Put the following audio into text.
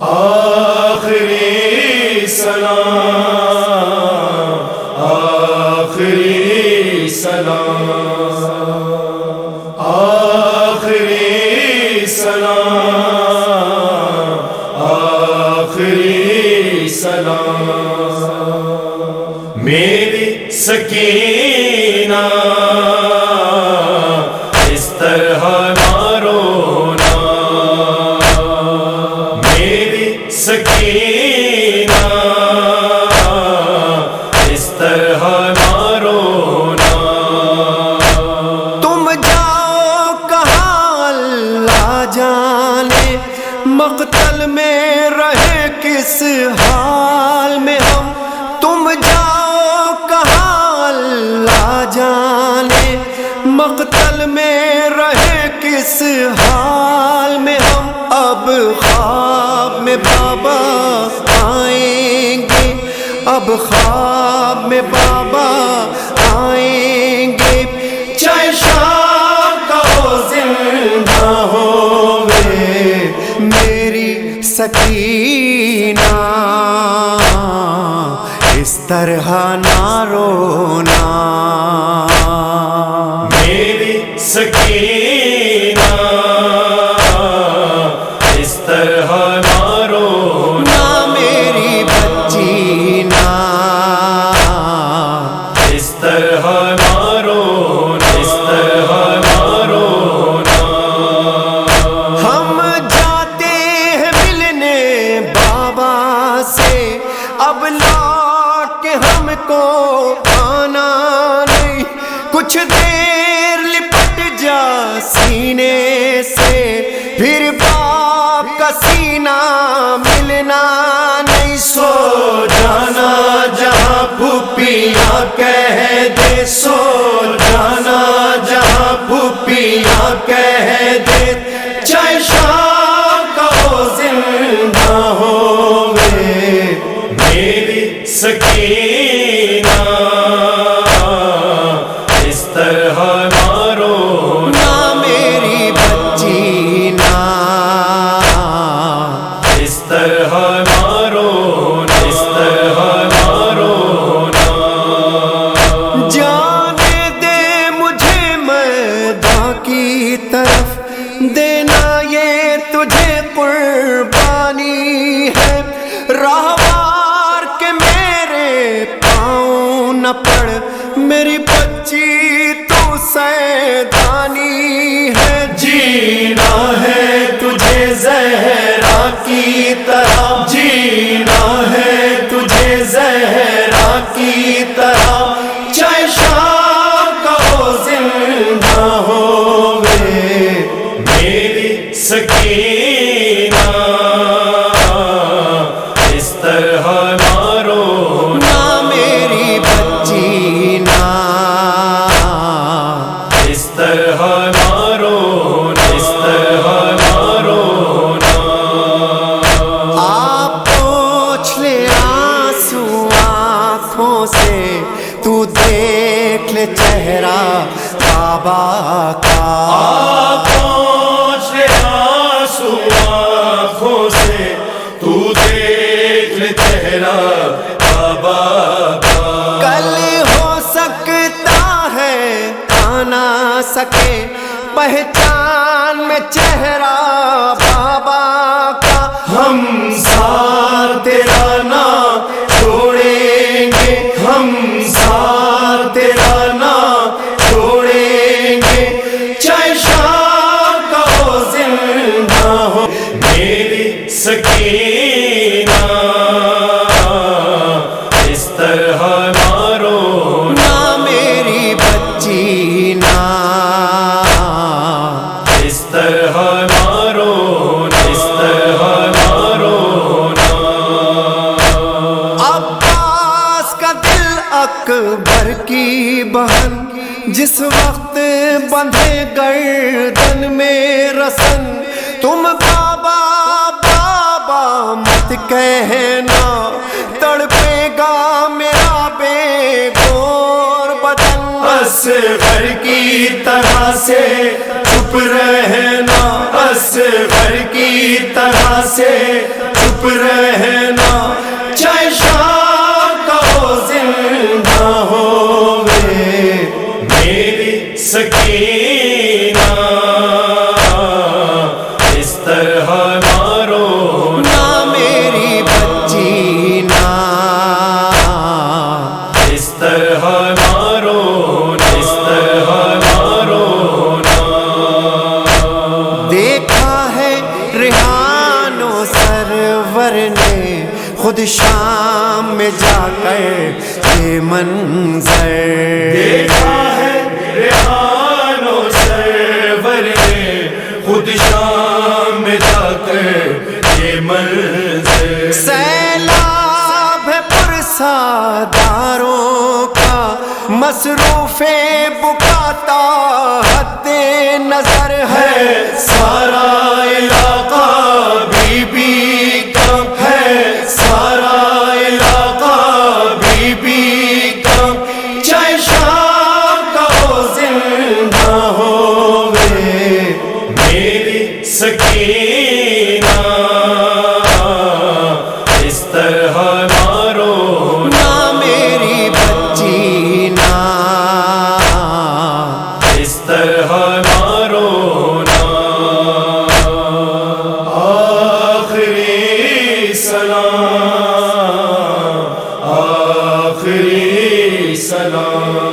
آخری سلام، آخری سلام، آخری سلام، آخری سلام، میری سکینہ اس طرح نہ رونا، سکینہ اس طرح نہ رونا، تم جاؤ کہاں اللہ جانے، مقتل میں رہے کس حال میں ہم، تم جاؤ کہاں اللہ جانے، مقتل میں رہے کس حال میں ہم، اب خواب میں بابا آئیں گے، اب خواب میں بابا آئیں گے، چاہے شام کا ہو زندہ ہوئے میری سکینہ اس طرح نہ رونا، میری سکینہ اس طرح نہ رونا، میری بچی نا اس طرح نہ رونا، اس طرح نہ رونا، ہم جاتے ہیں ملنے بابا سے، اب لوٹ کے ہم کو آنا نہیں، کچھ دیر لپٹ جا سینے سے، پھر باپ کا سینہ ملنا نہیں، سو جانا جہاں پھوپھیاں کہہ دے، سو جانا جہاں پھوپھیاں کہہ دے، چاہے شام کا ہو زندہ ہوئے میری سکینہ اس طرح نہ رونا، میری بچی نا اس طرح نہ رونا، اس طرح نہ رونا، جانے دے مجھے میدان کی طرف، دینا یہ تجھے قربانی ہے، راہوار کے میرے پاؤں نہ پڑ، میری بچی تو سیدانی ہے، جینا ہے تجھے زہرا کی طرح، جینا ہے تجھے زہرا کی طرح، چاہے شام کا ہو زندہ ہوئے میری سکینہ اس طرح نہ رونا، میری بچی نا اس طرح نہ رونا، اس طرح نہ رونا، آپ پوچھ لے آنسو آنکھوں سے، تو دیکھ لے چہرہ بابا کا، آپ پوچھ لے آنسو آنکھوں سے، تو دیکھ لے چہرہ بابا کا، کل ہو سکتا ہے آ نہ سکے پہچان میں چہرہ بابا کا، ہم ساتھ تیرا نہ چھوڑیں گے، ہم ساتھ تیرا نہ چھوڑیں گے، چاہے شام کا ہو زندہ ہو میری سکینہ اس طرح نہ رونا، میری بچی نا اس طرح نہ رونا، اس طرح نہ رونا، عباس کا دل اکبر کی بہن، جس وقت بندھے گردن میں رسن، تم بابا بابا مت کہنا، تڑپے گا میرا بے گور بدن، اصغر کی طرح سے چپ رہنا، اصغر کی طرح سے چپ رہنا چاہے شام کا ہو زندہ ہوئے میری سکینہ اس طرح نہ رونا، نہ میری بچی نا اس طرح نہ رونا، اس طرح نہ رونا۔ دیکھا ہے ریحان و سرور نے خود شام میں جا کر یہ منظر، دیکھا ہے ریحان و سرور نے خود شام میں جا کر یہ منظر۔ سیلاب ہے پرساداروں کا مصروف بکاتا حد نظر ہے، سارا علاقہ بی بی کا ہے، سارا علاقہ بی بی کا، چاہے شام کا ہو زندہ ہوئے میری سکینہ اس طرح نہ رونا، نہ میری بچی نا اس طرح نہ رونا۔ آخری سلام، آخری سلام۔